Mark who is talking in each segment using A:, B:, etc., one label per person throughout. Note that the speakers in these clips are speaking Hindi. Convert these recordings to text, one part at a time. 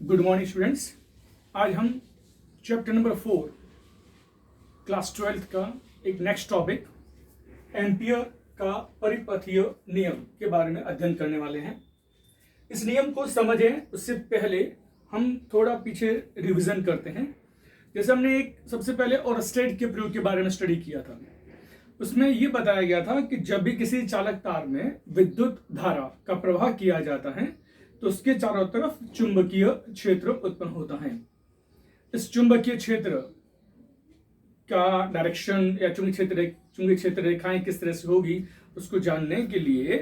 A: Good morning students. आज हम चैप्टर नंबर 4 क्लास 12th का एक नेक्स्ट टॉपिक एम्पियर का परिपथीय नियम के बारे में अध्ययन करने वाले हैं। इस नियम को समझें उससे पहले हम थोड़ा पीछे रिवीजन करते हैं। जैसे हमने एक सबसे पहले ओरस्टेड के प्रयोग के बारे में स्टडी किया था, उसमें यह बताया गया था कि जब भी किसी चालक तार में विद्युत धारा का प्रवाह किया जाता है तो उसके चारों तरफ चुंबकीय क्षेत्र उत्पन्न होता है। इस चुंबकीय क्षेत्र का डायरेक्शन या चुंबकीय क्षेत्र रेखाएं किस तरह से होगी उसको जानने के लिए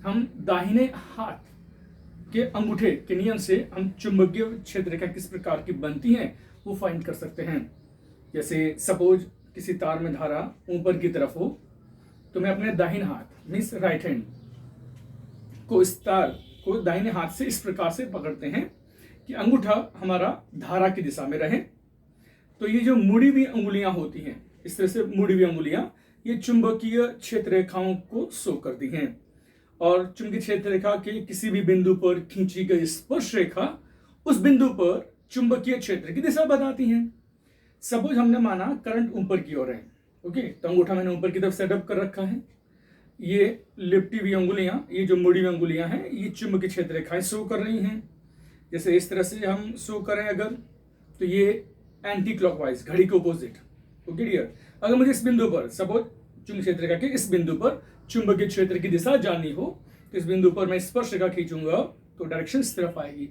A: हम दाहिने हाथ के अंगूठे के नियम से हम चुंबकीय क्षेत्र रेखा किस प्रकार की बनती हैं वो फाइंड कर सकते हैं। जैसे सपोज किसी तार में धारा ऊपर की तरफ हो तो मैं अपने दाहिने हाथ मीन्स राइट हैंड को इस तार को दाहिने हाथ से इस प्रकार से पकड़ते हैं कि अंगूठा हमारा धारा की दिशा में रहे। तो ये जो मुड़ी हुई अंगुलियां होती हैं, इस तरह से मुड़ी हुई अंगुलियां ये चुंबकीय क्षेत्र रेखाओं को शो करती हैं और चुंबकीय क्षेत्र रेखा के किसी भी बिंदु पर खींची गई स्पर्श रेखा उस बिंदु पर चुंबकीय क्षेत्र की दिशा बताती हैं। सपोज हमने माना करंट ऊपर की ओर है, ओके, तो अंगूठा मैंने ऊपर की तरफ सेटअप कर रखा है। ये लिपटी हुई अंगुलियां, ये जो मुड़ी हुई अंगुलियां हैं, ये चुंबकीय क्षेत्र रेखाएं शो कर रही हैं। जैसे इस तरह से हम शो करें अगर, तो ये एंटी क्लॉकवाइज, घड़ी के ऑपोजिट, ओके डियर। अगर मुझे इस बिंदु पर सपोज चुंबकीय क्षेत्र रेखा के इस बिंदु पर चुंबकीय क्षेत्र की दिशा जाननी हो तो इस बिंदु पर मैं स्पर्श रेखा खींचूंगा तो डायरेक्शन इस तरफ आएगी।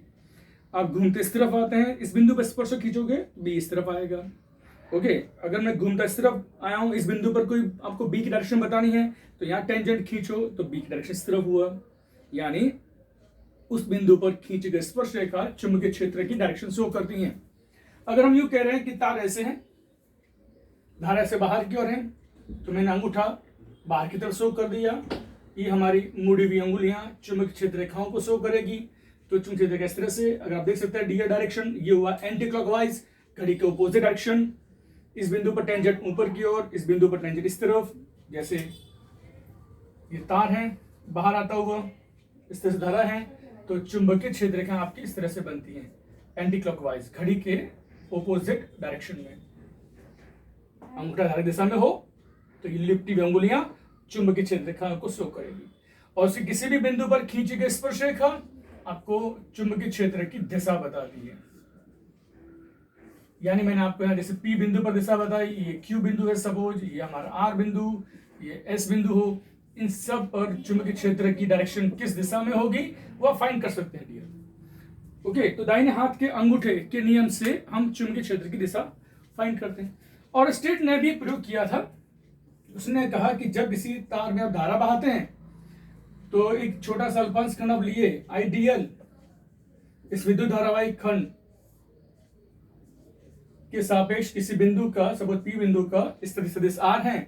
A: आप घूमते इस तरफ आते हैं, इस बिंदु पर स्पर्श खींचोगे तो बी इस तरफ आएगा, ओके। अगर मैं घूमता इस तरफ आया हूं, इस बिंदु पर कोई आपको बी की डायरेक्शन बतानी है तो यहाँ टेंजेंट खींचो तो बी की डायरेक्शन इस तरफ हुआ, यानी उस बिंदु पर खींची गई स्पर्श रेखा चुंबकीय क्षेत्र की डायरेक्शन शो करती है। अगर हम यूं कह रहे हैं कि तार ऐसे है, धारा ऐसे बाहर की ओर है, तो मैंने अंगूठा बाहर की तरफ शो कर दिया। ये हमारी मुड़ी हुई अंगुलियां चुंबकीय क्षेत्र रेखाओं को शो करेगी। तो चुंबकीय क्षेत्र रेखा इस तरह से, अगर आप देख सकते हैं डियर डायरेक्शन, ये हुआ एंटी क्लॉकवाइज, घड़ी के ऑपोजिट डायरेक्शन। इस बिंदु पर टेंजेंट ऊपर की ओर, इस बिंदु पर टेंजेंट इस तरफ। जैसे ये तार है बाहर आता हुआ, इस तरह से धारा है, तो चुंबकीय क्षेत्र रेखा आपकी इस तरह से बनती है एंटी क्लॉकवाइज, घड़ी के ऑपोजिट डायरेक्शन में। अंगूठा धारा दिशा में हो तो ये लिपटी हुई अंगुलियां चुंबकीय क्षेत्र रेखा को शो करेगी और उसके किसी भी बिंदु पर खींची गई स्पर्श रेखा आपको चुंबकीय क्षेत्र की दिशा बताती है। यानी मैंने आपको यहाँ जैसे P बिंदु पर दिशा बताई, ये Q बिंदु है सपोज, ये हमारा R बिंदु, ये S बिंदु हो, इन सब पर चुंबकीय क्षेत्र की डायरेक्शन किस दिशा में होगी वो फाइंड कर सकते हैं डियर, ओके। तो दाहिने हाथ के अंगूठे के नियम से हम चुंबकीय क्षेत्र की दिशा फाइंड करते हैं। और स्टेट ने भी प्रयोग किया था, उसने कहा कि जब किसी तार में आप धारा बहाते हैं तो एक छोटा सा अल्पंश खंड आप लिए आइडियल, इस विद्युत धारावाहिक खंड के सापेक्ष किसी बिंदु का, सपोज P बिंदु का इस तरह सदिश R है।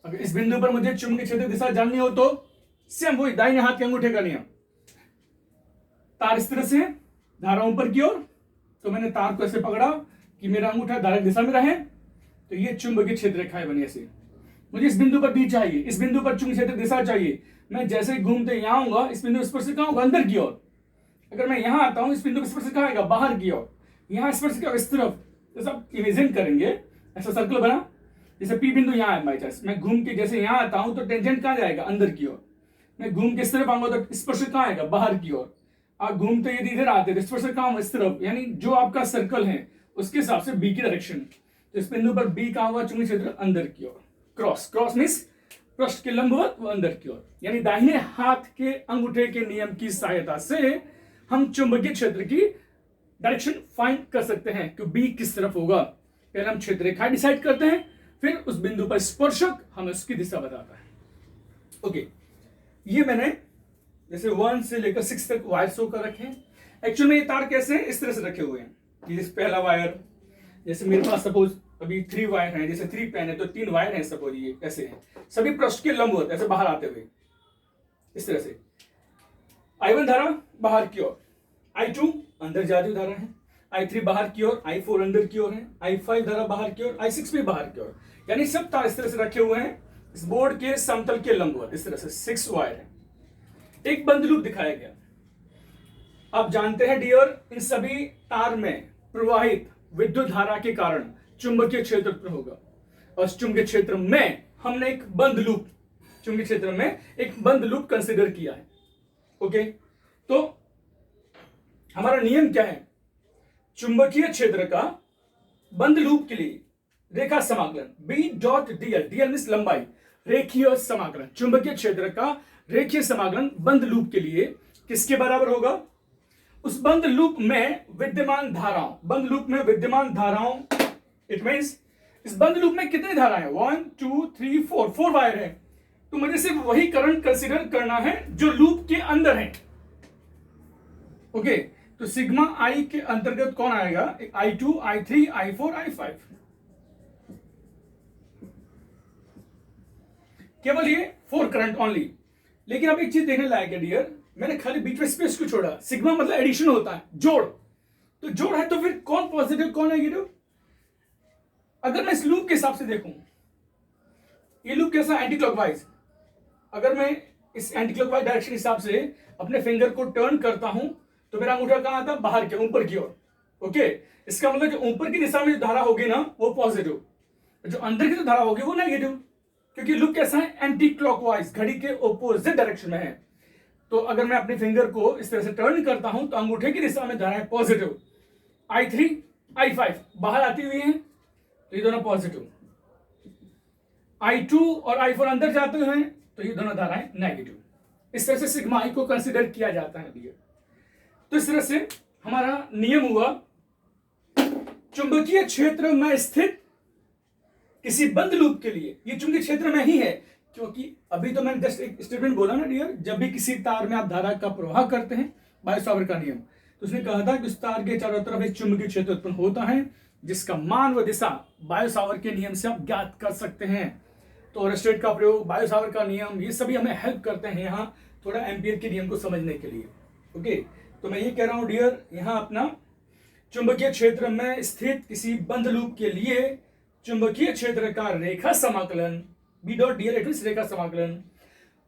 A: अगर इस बिंदु पर मुझे चुंबकीय क्षेत्र दिशा जाननी हो तो सेम वही दाहिने हाथ के अंगूठे का नियम, तार इस तरह से, धारा ऊपर की ओर, तो मैंने तार को ऐसे पकड़ा कि मेरा अंगूठा धारा दिशा में रहे, तो ये चुंबकीय क्षेत्र रेखाएं बनी ऐसे। मुझे इस बिंदु पर B चाहिए, इस बिंदु पर चुंबकीय क्षेत्र दिशा चाहिए। मैं जैसे ही घूमते यहां आऊंगा, इस बिंदु स्पर्श कहां होगा, अंदर की ओर। अगर मैं यहां आता हूं, इस बिंदु पर स्पर्श कहां आएगा, बाहर की ओर। यहां स्पर्श क्या, इस तरफ। तो सब इमेजिन करेंगे, ऐसा सर्कल बना, जैसे P बिंदु यहाँ है बाई चांस, मैं घूम के जैसे यहाँ आता हूं तो टेंजेंट कहां जाएगा, अंदर की ओर। मैं घूम के इस तरफ आऊंगा तो स्पर्श कहां आएगा, बाहर की ओर। आप घूमते यदि इधर आते तो स्पर्श कहां इस तरफ, यानी जो आपका सर्कल है उसके हिसाब से B की डायरेक्शन। तो इस बिंदु पर B कहां हुआ, चुंबकीय क्षेत्र अंदर की ओर, क्रॉस, क्रॉस मीन्स पृष्ठ के लंबवत व अंदर की ओर। यानी दाहिने हाथ के अंगूठे के नियम की सहायता से हम चुंबकीय क्षेत्र की डायरेक्शन फाइंड कर सकते हैं कि B किस तरफ होगा। पहले हम क्षेत्र रेखा डिसाइड करते हैं, फिर उस बिंदु पर स्पर्शक हमें उसकी दिशा बताता है, ओके। ये मैंने जैसे 1 से लेकर 6 तक वायर शो कर रखे हैं। एक्चुअल में ये तार कैसे हैं, इस तरह से रखे हुए हैं। ये पहला वायर, जैसे मेरे पास सपोज अभी 3 वायर हैं, जैसे 3 पेन है तो 3 वायर हैं सपोज, ये ऐसे हैं, सभी पृष्ठ के लंबवत ऐसे बाहर आते हुए इस तरह से। I1 धारा बाहर की ओर, I2 अंदर जाती हुई धारा है, I3 बाहर की ओर, I4 अंदर की ओर है, I5 धारा बाहर की ओर, I6 भी बाहर की ओर। यानी सब तार इस तरह से रखे हुए हैं इस बोर्ड के समतल के लंबवत, इस तरह से 6 वायर है। एक बंद लूप दिखाया गया, आप जानते हैं डियर, इन सभी तार में प्रवाहित विद्युत धारा के कारण चुंबकीय क्षेत्र उत्पन्न होगा। और चुंबकीय क्षेत्र में हमने एक बंद लूप, चुंबकीय क्षेत्र में एक बंद लूप कंसीडर किया है। ओके, तो हमारा नियम क्या है? चुंबकीय क्षेत्र का बंद लूप के लिए रेखा समाकलन B dot dl, dl means लंबाई, रेखीय समाकलन, चुंबकीय क्षेत्र का रेखीय समाकलन बंद लूप के लिए किसके बराबर होगा? उस बंद लूप में विद्यमान धाराओं, बंद लूप में विद्यमान धाराओं, इट मीन्स इस बंद लूप में कितनी धाराएं हैं? 1 2 3 4, 4 वायर है। तो मुझे सिर्फ वही करंट कंसीडर करना है जो लूप के अंदर है। ओके, तो सिग्मा आई के अंतर्गत कौन आएगा? I2, I3, I4, I5, केवल ये 4 करंट ओनली। लेकिन अब एक चीज देखने लायक है डियर, मैंने खाली बीच में स्पेस को छोड़ा। सिग्मा मतलब एडिशन होता है, जोड़। तो जोड़ है तो फिर कौन पॉजिटिव कौन नेगेटिव? अगर मैं इस लूप के हिसाब से देखूं, ये लूप कैसा? Anti clockwise. अगर मैं इस एंटी क्लॉकवाइज डायरेक्शन हिसाब से अपने फिंगर को टर्न करता हूं तो मेरा अंगूठा कहां आता है? बाहर के, ऊपर की ओर। ओके, इसका मतलब जो ऊपर की दिशा में जो धारा होगी ना वो पॉजिटिव, जो अंदर की जो धारा होगी वो नेगेटिव, क्योंकि लूप कैसा है? एंटी क्लॉकवाइज, घड़ी के ऑपोजिट डायरेक्शन में है। तो अगर मैं अपने फिंगर को इस तरह से टर्न करता हूं तो अंगूठे की दिशा में धारा है पॉजिटिव। I3, I5 बाहर आती हुई है तो ये दोनों पॉजिटिव। I2 और I4 अंदर जाते हैं तो ये दोनों धाराएं नेगेटिव। इस तरह से सिग्मा आई को कंसीडर किया जाता है डियर। तो इस तरह से हमारा नियम हुआ, चुंबकीय क्षेत्र में स्थित किसी बंद लूप के लिए, ये चुंबकीय क्षेत्र में ही है, क्योंकि अभी तो मैंने जस्ट एक स्टेटमेंट बोला ना डियर, जब भी किसी तार में आप धारा का प्रवाह करते हैं, बायो-सावर्ट का नियम, तो उसने कहा था कि उस तार के चारों तरफ एक चुंबकीय क्षेत्र उत्पन्न होता है जिसका मान व दिशा बायो-सावर्ट के नियम से आप ज्ञात कर सकते हैं। तो ओरेस्टेड का प्रयोग, बायो-सावर्ट का नियम, ये सभी हमें हेल्प करते हैं यहाँ थोड़ा एम्पियर के नियम को समझने के लिए। ओके, तो मैं ये कह रहा हूं डियर, यहाँ अपना चुंबकीय क्षेत्र में स्थित किसी बंद लूप के लिए चुंबकीय क्षेत्र का रेखा समाकलन B डॉट dl, रेखा समाकलन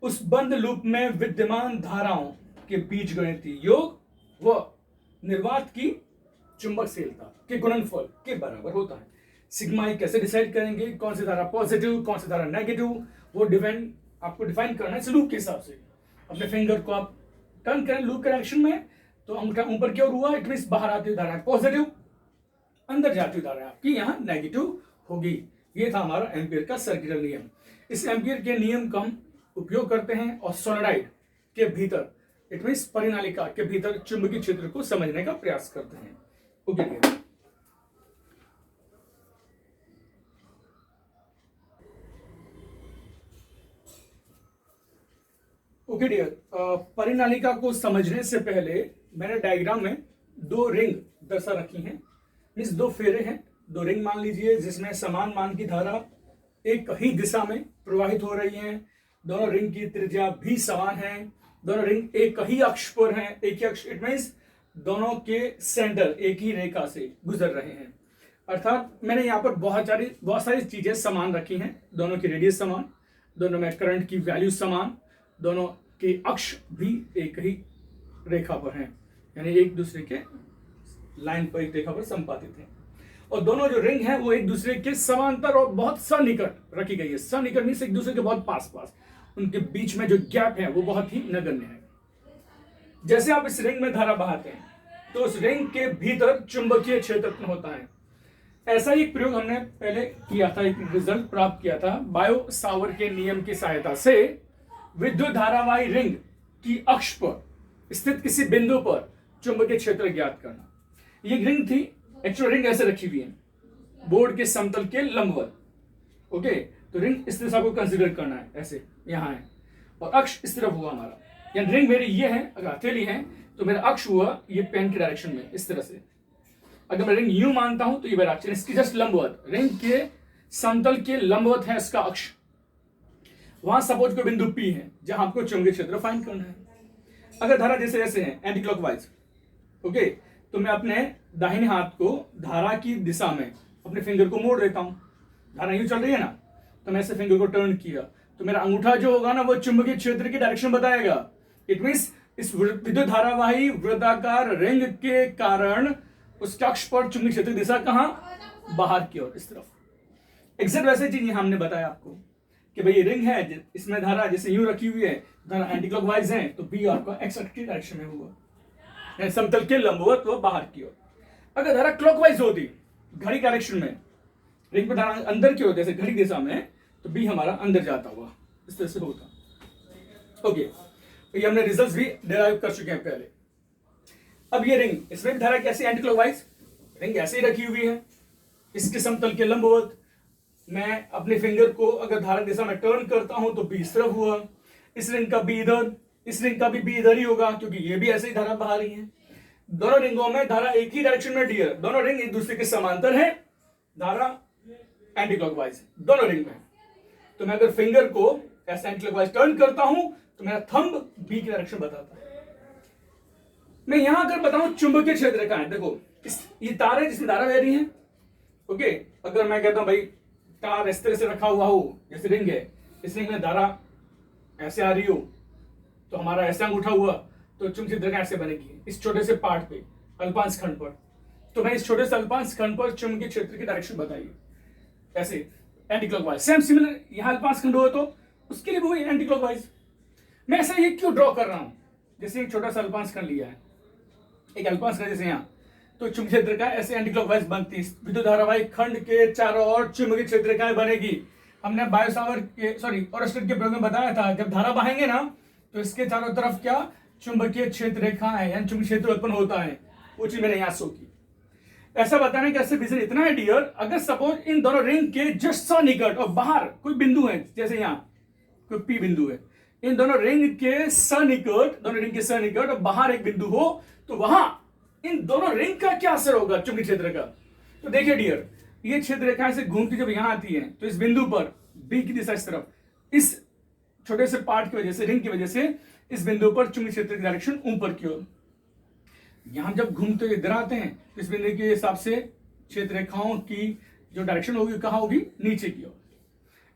A: उस बंद लूप में विद्यमान धाराओं के बीजगणितीय योग व निर्वात की चुंबकशीलता के गुणनफल के बराबर होता है। सिग्मा आई कैसे डिसाइड करेंगे, कौन सी धारा पॉजिटिव कौन सी धारा नेगेटिव, वो आपको डिफाइन करना है इस लूप के हिसाब से। अपने फिंगर को आप टर्न करें लूप के डायरेक्शन में तो अंगूठा ऊपर की ओर हुआ, इट मींस बाहर आती हुई धारा पॉजिटिव, अंदर जाती हुई धारा आपकी यहाँ नेगेटिव होगी। ये था हमारा एम्पियर का सर्किटल नियम। इस एम्पियर के नियम का हम उपयोग करते हैं और सोलेनॉइड के भीतर, इट मींस परिनालिका के भीतर चुंबकीय क्षेत्र को समझने का प्रयास करते हैं। ओके डियर, ओके डियर, परिनालिका को समझने से पहले मैंने डायग्राम में 2 रिंग दर्शा रखी हैं, मीन्स 2 फेरे हैं, 2 रिंग मान लीजिए जिसमें समान मान की धारा एक ही दिशा में प्रवाहित हो रही हैं। दोनों रिंग की त्रिज्या भी समान है, दोनों रिंग एक ही अक्ष पर हैं, एक ही अक्ष, इट मींस दोनों के सेंटर एक ही रेखा से गुजर रहे हैं। अर्थात मैंने यहाँ पर बहुत सारी चीजें समान रखी हैं, दोनों की रेडियस समान, दोनों में करंट की वैल्यू समान, दोनों के अक्ष भी एक ही रेखा पर हैं, यानी एक दूसरे के लाइन पर, एक रेखा पर संपादित हैं। और दोनों जो रिंग हैं वो एक दूसरे के समांतर और बहुत सन्निकट रखी गई है। सन्निकट मींस एक दूसरे के बहुत पास पास, उनके बीच में जो गैप है वो बहुत ही नगण्य है। जैसे आप इस रिंग में धारा बहाते हैं तो उस रिंग के भीतर चुंबकीय क्षेत्र उत्पन्न होता है। ऐसा ही प्रयोग हमने पहले किया था, एक रिजल्ट प्राप्त किया था बायो-सावर्ट के नियम की सहायता से विद्युत धारावाही रिंग की अक्ष पर स्थित किसी बिंदु पर चुंबकीय क्षेत्र ज्ञात करना। ये रिंग थी, एक्चुअल रिंग ऐसे रखी हुई है बोर्ड के समतल के लंबवत। ओके, तो रिंग इस दिशा को कंसीडर करना है, ऐसे यहां है और अक्ष इस तरफ हुआ हमारा, यानी रिंग मेरी ये है, अगर हथेली है तो मेरा अक्ष हुआ ये पेन के डायरेक्शन में इस तरह से। अगर मैं रिंग यूं मानता हूं तो ये मेरा अक्ष, इसकी जस्ट लंबवत, रिंग के समतल के लंबवत है इसका अक्ष। वहां सपोज कोई बिंदु P है जहां आपको चुंबकीय क्षेत्र फाइंड करना है। अगर धारा जैसे जैसे है एंटी क्लॉकवाइज, ओके, तो मैं अपने दाहिने हाथ को धारा की दिशा में अपने फिंगर को मोड़ देता हूं। धारा यूं चल रही है ना, तो मैं ऐसे फिंगर को टर्न किया तो मेरा अंगूठा जो होगा ना वो चुंबकीय क्षेत्र की डायरेक्शन बताएगा। इट मींस इस विद्युत धारावाही वृत्ताकार रिंग के कारण उसके अक्ष पर चुंबकीय क्षेत्र की दिशा कहां, बाहर की ओर, इस तरफ। एग्जैक्ट वैसे चीज यहां हमने बताया आपको कि भाई ये रिंग है, इसमें धारा जैसे यूं रखी हुई है, धारा एंटी क्लॉकवाइज है, तो बी आपका एक्स एक्सिस डायरेक्शन में होगा, समतल के लंबवत व बाहर की ओर। अगर धारा क्लॉकवाइज होती घड़ी डायरेक्शन में, रिंग में धारा अंदर की ओर जैसे घड़ी दिशा में, तो बी हमारा अंदर जाता हुआ इस तरह से होता। ओके, तो ये हमने रिजल्ट्स भी डिराइव कर चुके हैं पहले। अब ये रिंग, इसमें धारा कैसी, एंटी क्लॉकवाइज, रिंग ऐसे ही रखी हुई है, इसके समतल के लंबवत। मैं अपने फिंगर को अगर धारा दिशा में टर्न करता हूं तो बी इस तरफ हुआ, इस रिंग का बी इधर, इस रिंग का भी बी इधर ही होगा, क्योंकि ये भी ऐसे ही धारा बहा रही है। दोनों रिंगों में धारा एक ही डायरेक्शन में डियर, दोनों रिंग एक दूसरे के समांतर है, धारा एंटी क्लॉकवाइज दोनों रिंग में। तो मैं अगर फिंगर को ऐसे एंटी क्लॉकवाइज टर्न करता हूं तो मेरा थंब बी की डायरेक्शन बताता है। मैं यहां अगर बताऊं चुंबकीय क्षेत्र का है, देखो ये तार है जिसमें धारा बह रही है। ओके, अगर मैं कहता हूं भाई तार इस तरह से रखा हुआ हो, जैसे रिंग है, इस रिंग में धारा ऐसे आ रही हो, तो हमारा ऐसा अंगूठा हुआ, तो चुंबकीय क्षेत्र ऐसे बनेगी इस छोटे से पार्ट पे, अल्पांश खंड पर। तो मैं इस छोटे से अल्पांश खंड पर चुंबकीय क्षेत्र की डायरेक्शन बताइए, ऐसे एंटी क्लॉकवाइज। सेम सिमिलर यहां अल्पांश खंड हो तो उसके लिए भी वही एंटी क्लॉकवाइज। मैं ऐसा ये क्यों ड्रॉ कर रहा हूं, जैसे एक छोटा सा अल्पांश खंड लिया है, एक अल्पांश खंड जैसे यहाँ, तो चुंबकीय क्षेत्र का ऐसे एंटी क्लॉकवाइज बनती है। विद्युत धारावाही खंड के चारों ओर चुंबकीय क्षेत्र बनेगी। हमने बायोसावर के ओरस्टेड के प्रयोग में बताया था, जब धारा बहाएंगे ना तो इसके चारों तरफ क्या चुंबकीय क्षेत्र रेखाएं यानी चुंबकीय क्षेत्र उत्पन्न होता है। वो चीज मैंने यहाँ शो की। ऐसा बताने का ऐसे विजन इतना है डियर, अगर सपोज इन दोनों रिंग के जस्ट सन्निकट और बाहर कोई बिंदु है, जैसे यहाँ कोई पी बिंदु है, इन दोनों रिंग के सन्निकट और बाहर एक बिंदु हो, तो वहां इन दोनों रिंग का क्या असर होगा चुंबकीय क्षेत्र का। तो देखिए डियर, ये क्षेत्र रेखाएं से घूमती जब यहां आती है तो इस बिंदु पर बी की दिशा इस तरफ, इस छोटे से पार्ट की वजह से, रिंग की वजह से इस बिंदु पर चुंबकीय क्षेत्र की डायरेक्शन ऊपर की ओर। यहां जब घूमते हुए इधर आते हैं तो इस बिंदु के हिसाब से क्षेत्र रेखाओं की जो डायरेक्शन होगी कहां होगी, नीचे की ओर।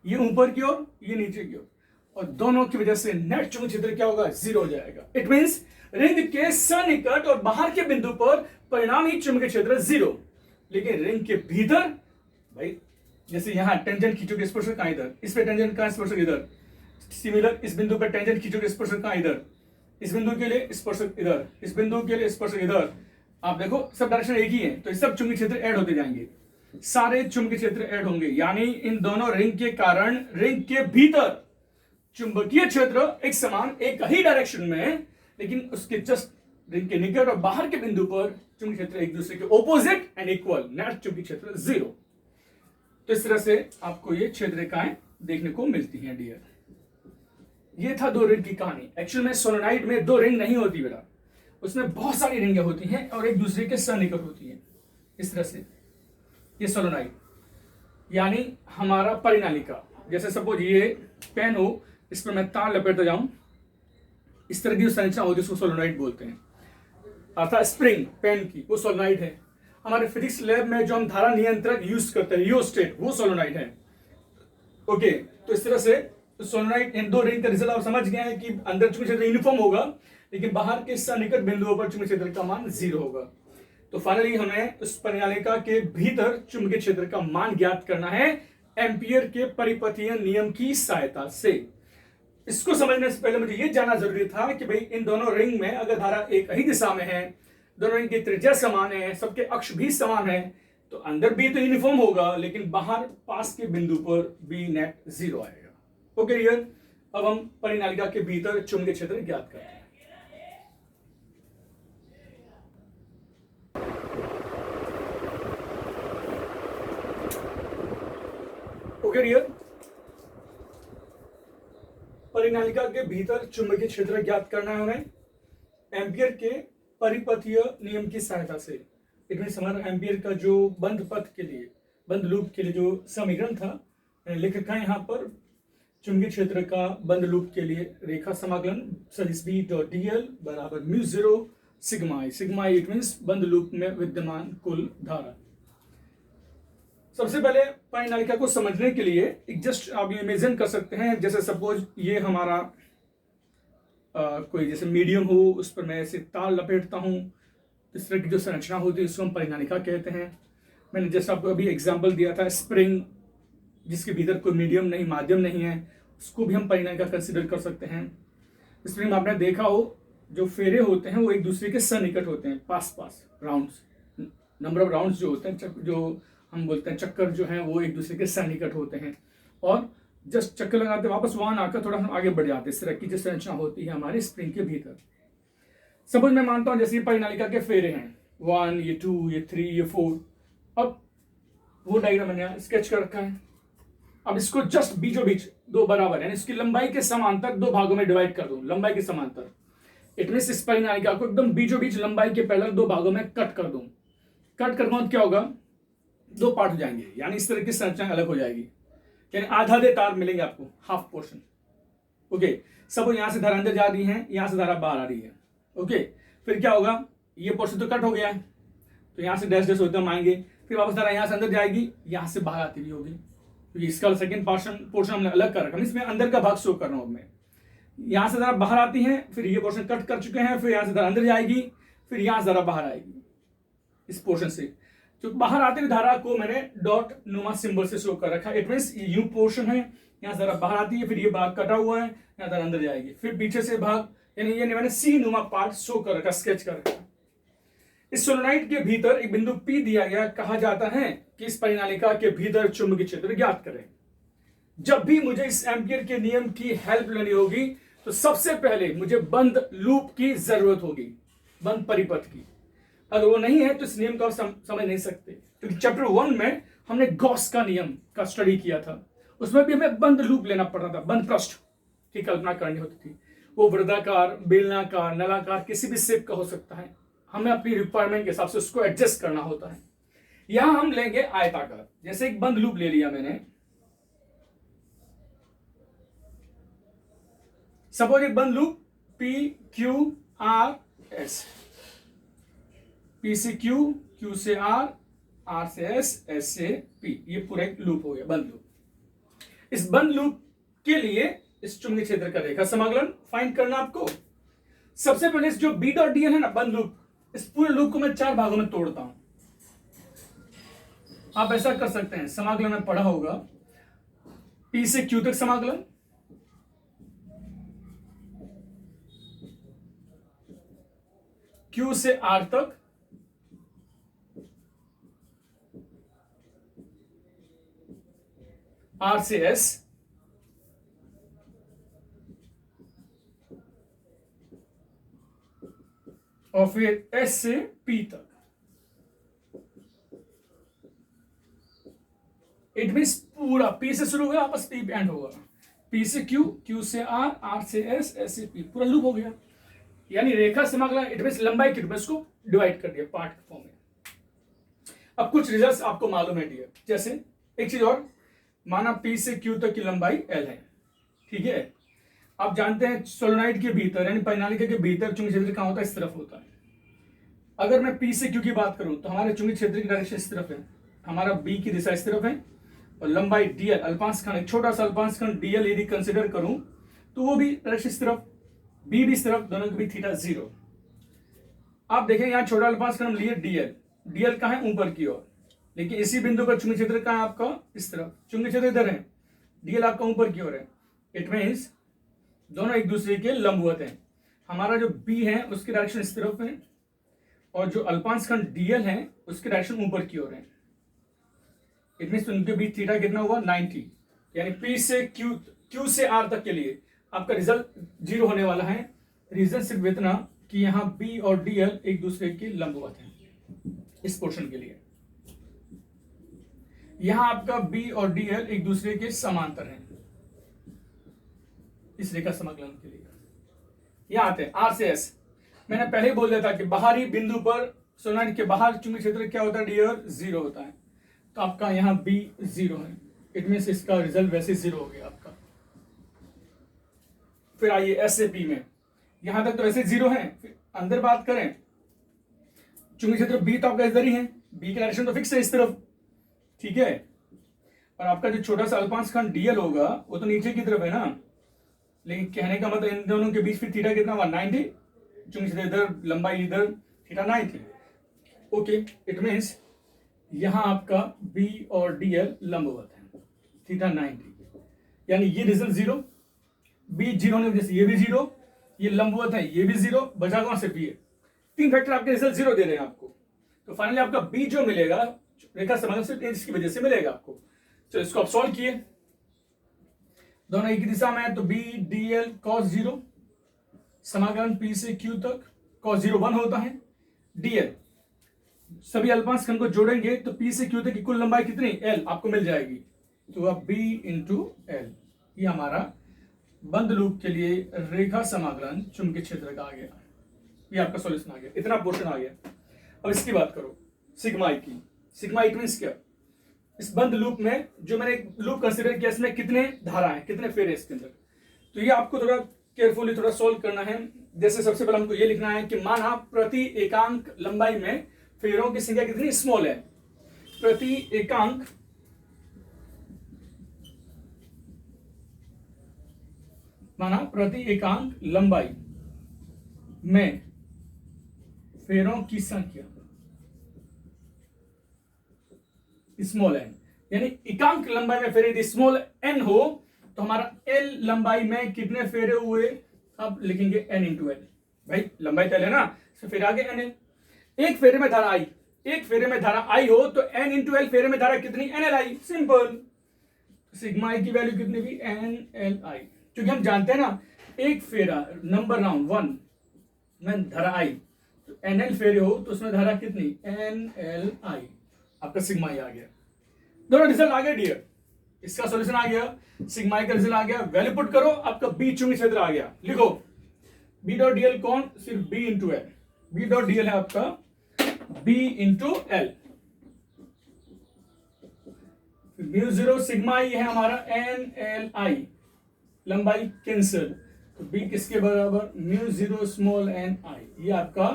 A: ये ऊपर की ओर, ये नीचे की ओर, और दोनों की वजह से नेट चुंबकीय क्षेत्र क्या होगा, जीरो हो जाएगा। इट मींस रिंग के सन्निकट और बाहर के बिंदु पर परिणामी चुंबकीय क्षेत्र जीरो, लेकिन रिंग के भीतर भाई जैसे यहां टेंजेंट खींचोगे स्पर्शक कहां इधर, इस पे टेंजेंट कहां, स्पर्शक इधर। सिमिलर इस बिंदु पर टेंजेंट खींचोगे स्पर्शक कहां इधर, इस बिंदु के लिए स्पर्शक इधर, इस बिंदु के लिए स्पर्शक इधर। आप देखो सब डायरेक्शन एक ही है, तो ये सब चुंबकीय क्षेत्र ऐड होते जाएंगे, सारे चुंबकीय क्षेत्र ऐड होंगे, यानी इन दोनों रिंग के कारण रिंग के भीतर चुंबकीय क्षेत्र एक समान एक ही डायरेक्शन में, लेकिन उसके जस्ट रिंग के निकट और बाहर के बिंदु पर चुंबकीय क्षेत्र एक दूसरे के ऑपोजिट एंड इक्वल, नेट चुंबकीय क्षेत्र जीरो। तो इस तरह से आपको ये क्षेत्र रेखाएं देखने को मिलती हैं डियर। ये था दो रिंग की कहानी। एक्चुअल में सोलेनोइड में दो रिंग नहीं होती बेटा, उसमें बहुत सारी रिंगें होती हैं और एक दूसरे के सन्निकट होती हैं। इस तरह से ये सोलेनोइड यानी हमारा परिनालिका, जैसे सपोज ये पेन हो, इस पर मैं तार लपेटता जाऊं, इस तरह की संरचना होती है, उसको सोलेनोइड बोलते हैं। अर्थात स्प्रिंग पेन की वो सोलेनोइड है। हमारे फिजिक्स लैब में जो हम धारा नियंत्रक यूज करते हैं रियोस्टेट, वो सोलेनोइड है। ओके, तो इस तरह से सोलेनोइड इन दो रिंग का रिजल्ट आप समझ गए हैं कि अंदर चुंबकीय क्षेत्र यूनिफॉर्म होगा, लेकिन बाहर के सन्निकट बिंदुओं पर चुंबकीय क्षेत्र का मान जीरो होगा। तो फाइनली हमें उस परिनालिका के भीतर चुंबकीय क्षेत्र का मान ज्ञात करना है एम्पियर के परिपथीय नियम की सहायता से। इसको समझने से पहले मुझे यह जानना जरूरी था कि भाई इन दोनों रिंग में अगर धारा एक ही दिशा में है, दोनों रिंग की त्रिज्या समान है, सबके अक्ष भी समान है, तो अंदर भी तो यूनिफॉर्म होगा, लेकिन बाहर पास के बिंदु पर बी नेट जीरो आएगा। ओके डियर, अब हम परिनालिका के भीतर चुंबकीय क्षेत्र ज्ञात करते हैं। ओके डियर, परिनालिका के भीतर चुंबकीय क्षेत्र ज्ञात करना है हमें एम्पियर के परिपथीय नियम की सहायता से। इट मींस हमारा एम्पियर का जो बंद पथ के लिए, बंद लूप के लिए जो समीकरण था लिख रखा है यहाँ पर, चुंबकीय क्षेत्र का बंद लूप के लिए रेखा समाकलन सदिश बी डॉट डीएल बराबर mu zero sigma I. Sigma I it means बंद लूप में विद्यमान कुल धारा। सबसे पहले परिनालिका को समझने के लिए एक जस्ट आप ये इमेजिन कर सकते हैं, जैसे सपोज ये हमारा कोई जैसे मीडियम हो उस पर मैं ऐसे तार लपेटता हूँ, इस तरह की जो संरचना होती है उसको हम परिनालिका कहते हैं। मैंने जैसे आपको अभी एग्जाम्पल दिया था स्प्रिंग, जिसके भीतर कोई मीडियम नहीं माध्यम नहीं है, उसको भी हम परिनालिका कंसिडर कर सकते हैं। स्प्रिंग में आपने देखा हो जो फेरे होते हैं वो एक दूसरे के सन्निकट होते हैं, पास पास राउंड्स, नंबर ऑफ राउंड्स जो होते हैं, जो हम बोलते हैं चक्कर जो हैं वो एक दूसरे के सन्निकट होते हैं, और जस्ट चक्कर लगाते वापस वहां आकर थोड़ा हम आगे बढ़ जाते हैं। इस तरह की जो संरचना होती है हमारे स्प्रिंग के भीतर। सपोज मैं मानता हूं जैसे परिनालिका के फेरे हैं 1, ये 2, ये 3, ये 4। अब वो डायग्राम मैंने स्केच कर रखा है। अब इसको जस्ट बीचों बीच दो बराबर यानी इसकी लंबाई के समांतर दो भागों में डिवाइड कर दूं, लंबाई के समांतर। इट मींस इस परिनालिका को एकदम बीचों बीच लंबाई के पैरेलल दो भागों में कट कर दूं। कट करने बाद क्या होगा, दो पार्ट हो जाएंगे, यानी इस तरह की संरचना अलग हो जाएगी, यानी आधा आधे तार मिलेंगे आपको, हाफ पोर्शन। ओके, सब यहां से धारा अंदर जा रही है, यहां से धारा बाहर आ रही है। ओके, फिर क्या होगा, ये पोर्शन तो कट हो गया है, तो यहां से डैश डैश होते हम आएंगे, फिर वापस धारा यहां से अंदर जाएगी, यहां से बाहर आती भी होगी, क्योंकि इसका सेकंड पोर्शन हमने अलग कर रखा है। इसमें अंदर का भाग शो कर रहा हूं मैं। यहां से धारा बाहर आती है, फिर ये पोर्शन कट कर चुके हैं, फिर यहां से धारा अंदर जाएगी, फिर यहां से धारा बाहर आएगी इस पोर्शन से। तो बाहर आते हुए धारा को मैंने डॉट नुमा सिंबल से शो कर रखा है। इट मींस ये यू पोर्शन है, यहां धारा बाहर आती है, फिर ये भाग कटा हुआ है, यहां धारा अंदर जाएगी, फिर पीछे से भाग, यानी ये मैंने सी नुमा पार्ट शो कर रखा, स्केच कर रखा। इस सोलेनोइड के भीतर एक बिंदु P दिया गया, कहा जाता है कि इस परिनालिका के भीतर चुंबकीय क्षेत्र ज्ञात करें। जब भी मुझे इस एम्पियर के नियम की हेल्प लेनी होगी तो सबसे पहले मुझे बंद लूप की जरूरत होगी, बंद परिपथ की। अगर वो नहीं है तो इस नियम को समझ नहीं सकते, क्योंकि चैप्टर 1 में हमने गॉस का नियम का स्टडी किया था, उसमें भी हमें बंद लूप लेना पड़ता था, बंद पृष्ठ की कल्पना करनी होती थी। वो वृत्ताकार, बेलनाकार, नलाकार, किसी भी शेप का हो सकता है, हमें अपनी रिक्वायरमेंट के हिसाब से उसको एडजस्ट करना होता है। यहां हम लेंगे आयताकार, जैसे एक बंद लूप ले लिया मैंने, सपोज एक बंद loop P Q R S, P से Q, Q से R, R से S, S से P, ये पूरा एक लूप हो गया, बंद लूप। इस बंद लूप के लिए इस चुंबकीय क्षेत्र का रेखा समाकलन फाइंड करना आपको। सबसे पहले इस जो B डॉट dl है ना, बंद लूप, इस पूरे लूप को मैं 4 भागों में तोड़ता हूं। आप ऐसा कर सकते हैं, समाकलन में पढ़ा होगा, P से Q तक समाकलन, Q से R तक, R से S, और फिर S से P तक। इट मीन्स पूरा P से शुरू होगा, वापस P एंड होगा, P से Q, Q से R, R से S, S से P, पूरा लूप हो गया। यानी रेखा समाकलन इट मींस लंबाई के रूप में इसको डिवाइड कर दिया पार्ट के फॉर्म में। अब कुछ रिजल्ट्स आपको मालूम है डियर, जैसे एक चीज और, माना P से Q तक की लंबाई L है, ठीक है। आप जानते हैं सोलेनोइड के भीतर यानी परिनालिका के भीतर चुंबकीय क्षेत्र कहां होता है, इस तरफ होता है। अगर मैं P से Q की बात करूं तो हमारे चुंबकीय क्षेत्र की डायरेक्शन इस तरफ है, हमारा B की दिशा इस तरफ है, और लंबाई dl, अल्पांश खंड, एक छोटा सा अल्पांश खंड dl यदि कंसिडर करूं तो वो भी डायरेक्शन इस तरफ, B भी इस तरफ, दोनों के भी थीटा 0। आप देखें यहां छोटा अल्पांश खंड लिए dl कहां है, ऊपर की ओर, लेकिन इसी बिंदु पर चुंबकीय क्षेत्र कहां है आपका, इस तरफ, चुंबकीय क्षेत्र इधर है, dl आपका ऊपर की ओर है। इट मींस दोनों एक दूसरे के लंबवत हैं। हमारा जो B है उसकी डायरेक्शन इस तरफ है, और जो अल्पांश खंड dl है उसकी डायरेक्शन ऊपर की ओर है। इट मींस उनके बीच थीटा कितना हुआ, 90। यानी P से Q से R तक के लिए आपका रिजल्ट 0 होने वाला है। रीजन सिर्फ इतना कि यहां B और dl एक दूसरे के लंबवत हैं इस पोर्शन के लिए, यहां आपका B और dl एक दूसरे के समांतर हैं इस रेखा समाकलन के लिए। यहां आते हैं R से S। मैंने पहले बोल दिया था कि बाहरी बिंदु पर सोलेनोइड के बाहर चुंबकीय क्षेत्र क्या होता है डियर, 0 होता है, तो आपका यहां B 0 है। इट मींस इसका रिजल्ट वैसे 0 हो गया आपका। फिर आइए S से P में, यहां तक तो वैसे 0 है, फिर अंदर बात करें, चुंबकीय क्षेत्र B तो आपका इधर ही है, B की डायरेक्शन तो फिक्स है इस तरफ, ठीक है, और आपका जो छोटा सा अल्पांश खंड dl होगा वो तो नीचे की तरफ है ना, लेकिन कहने का मतलब इन दोनों के बीच फिर थीटा कितना हुआ 90, चूंकि इधर लंबाई इधर थीटा 9 थी। ओके, इट मीन्स यहां आपका बी और डीएल लंबवत है, थीटा 90, यानी ये रिजल्ट 0, बी 0 होने की वजह से ये भी 0, ये लंबवत है ये भी 0, बचा कौन से बी है। 3 फैक्टर आपके रिजल्ट 0 दे रहे हैं आपको, तो फाइनली आपका बी जो मिलेगा रेखा समाकलन सिर्फ इसकी वजह से मिलेगा आपको। चलो इसको आप सॉल्व किए, दोनों एक ही दिशा में है, तो बी डी एल कॉस 0, समाकलन पी से क्यू तक, कॉस 0 1 होता है, डीएल सभी अल्पांश खंड को जोड़ेंगे तो पी से क्यू तक की कुल लंबाई कितनी एल आपको मिल जाएगी, तो अब बी इंटू एल, ये हमारा बंद लूप के लिए रेखा समाकलन चुंबकीय क्षेत्र का आ गया, ये आपका सॉल्यूशन आ गया, इतना पोर्शन आ गया। अब इसकी बात करो सिग्मा आई की, सिग्मा इट मींस क्या, इस बंद लूप में जो मैंने एक लूप कंसीडर किया इसमें कितने धारा है, कितने फेरे इसके अंदर, तो ये आपको थोड़ा केयरफुली थोड़ा सोल्व करना है। जैसे सबसे पहले हमको ये लिखना है कि माना प्रति एकांक लंबाई में फेरों की संख्या कितनी स्मॉल है, प्रति एकांक माना प्रति एकांक लंबाई में फेरों की संख्या स्मॉल एन, यानी एकांक लंबाई में फेरे यदि स्मॉल एन हो तो हमारा एल लंबाई में कितने फेरे हुए, अब लिखेंगे एन इंटू एल, भाई लंबाई तय है ना, फिर आगे एन एल, एक फेरे में धारा आई, एक फेरे में धारा आई हो तो एन इंटू एल फेरे में धारा कितनी N L I, simple, sigma I की वैल्यू कितनी भी एन एल आई, क्योंकि हम जानते हैं ना एक फेरा नंबर राउंड 1 में धारा आई, तो एन एल फेरे हो तो उसमें धारा कितनी एन एल आई, आपका सिग्मा आई आ गया। दोनों रिजल्ट आ गया डियर, इसका सॉल्यूशन आ गया, सिग्मा आई का रिजल्ट आ गया, वैल्यू पुट करो, आपका बी चुंबकीय क्षेत्र आ गया, लिखो बी डॉट डीएल कौन, सिर्फ B into L, B dot DL है आपका B into L, mu 0 sigma I है हमारा एन एल आई, लंबाई कैंसिल, तो बी किसके बराबर म्यू 0 स्मॉल एन आई, ये आपका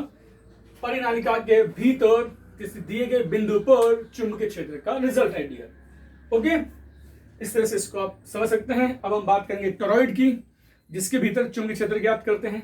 A: परिनालिका के भीतर किसी दिए गए बिंदु पर चुंबकीय क्षेत्र का रिजल्ट है डियर। ओके, इस तरह से इसको आप समझ सकते हैं। अब हम बात करेंगे टॉरॉइड की, जिसके भीतर चुंबकीय क्षेत्र ज्ञात करते हैं।